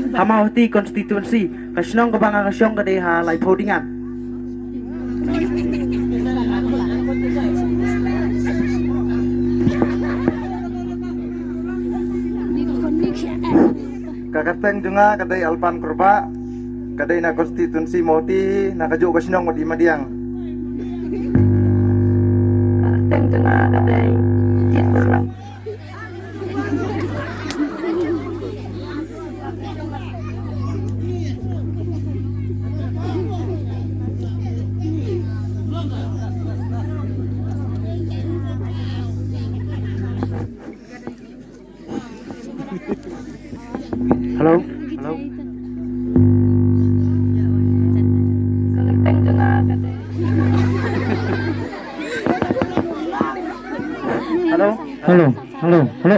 Hamauti konstituensi kasyong kabanga kasyong kadai halai podingan. Kakateng juga kadai Alpan Kurba kadai na konstituensi mauti nakajuk kasyong mati madiang. Kakateng juga kadai Jitburlang. Halo, halo. Kakateng juga kadai. Halo, halo, halo, halo.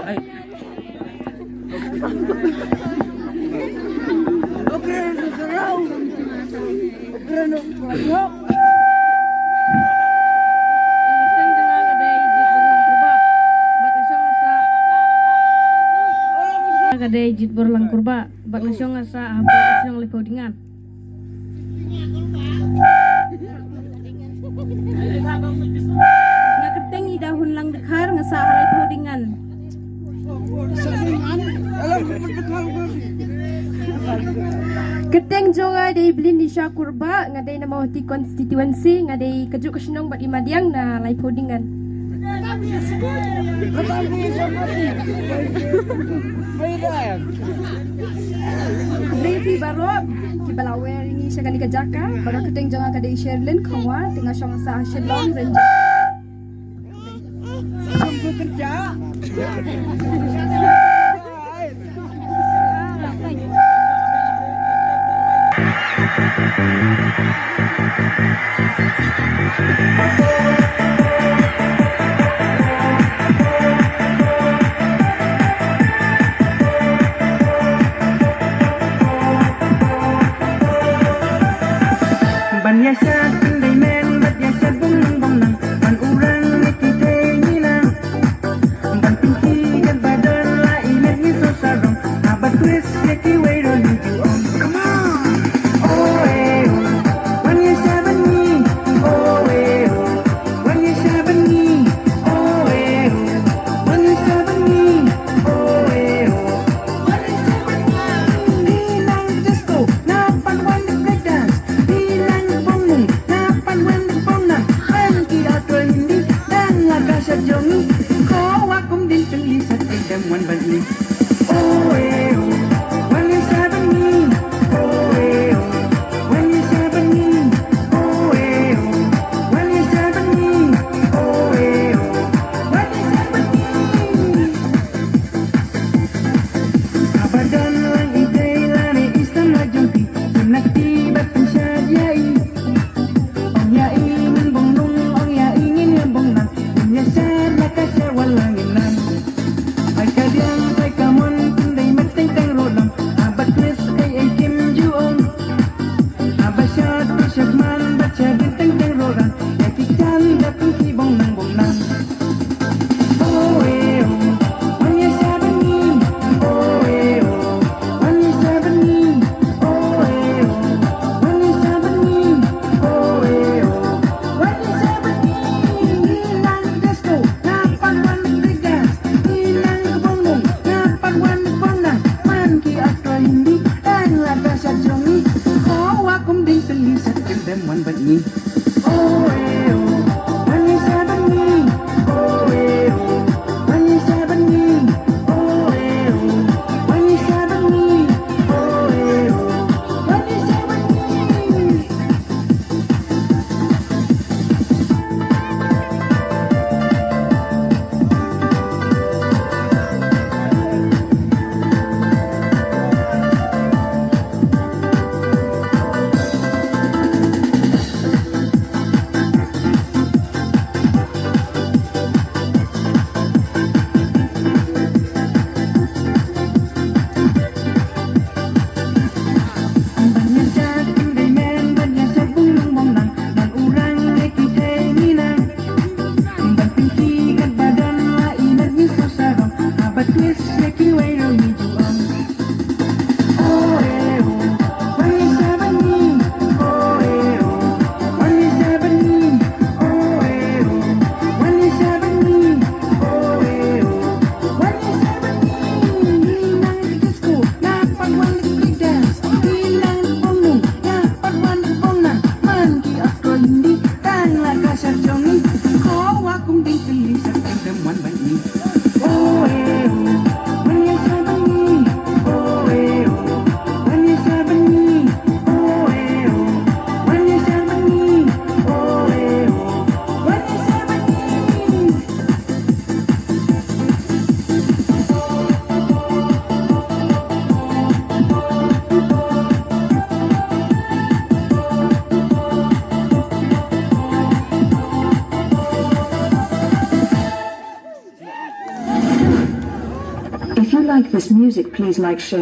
Kadai Jitburlang Kurba bak nasyong asa hampir nasyong lipaudingan. Ngaketeng idahun lang dekhar ngasa halai paudingan. Keteng jonga dari Blin Nisha Kurba ngadai nama hoti konstituensi ngadai kejuk kesenong bat imadiang na lai paudingan. Levi Barok Kibalawer ini sekali ke Jaka baru keteng jangan kadai Sherlyn kawa tengah syong sa Sherlyn Ranger sampai kerja Ban yasat indai men bat yasat bunang bunang ban urang nikite ngilang ban tinggi dan badan la ilah ni so sarong abat twist yaki wero you on come on oh eh ban yasat ni oh eh ban yasat ni oh eh ban yasat ni oh eh ban yasat ni lang disco na panwan the break dance Jongi, kau akum din pelisat एकदम मन बदली oh eh oh when you seven me oh eh oh when you seven me oh eh oh when you seven me oh eh oh when you seven me abadan lang itay lani istam na junti sunakti batang syadiyai ong ya ingin bongnong ong ya ingin yang bongnang ya ser la kasar walang ilan ay kadyang ay kamon tunday magtengteng rolang abat twist kay ay kim juong abasyat to syagman batya din tengteng rolang yakikan dapong kibong ng bongnang oh eh oh when you seven me oh eh oh when you seven me oh eh oh when you seven me oh eh oh when you seven me ilang disco napanwan nagbigas ilang bongbong napanwan nagbonang man ki atwa hindi ang laga sa jongi oh akum din pelisat kendem wan bat ni oh eh oh when you seven me oh eh oh when you seven me oh eh oh when you seven me oh eh oh when you seven me this music, please like, share.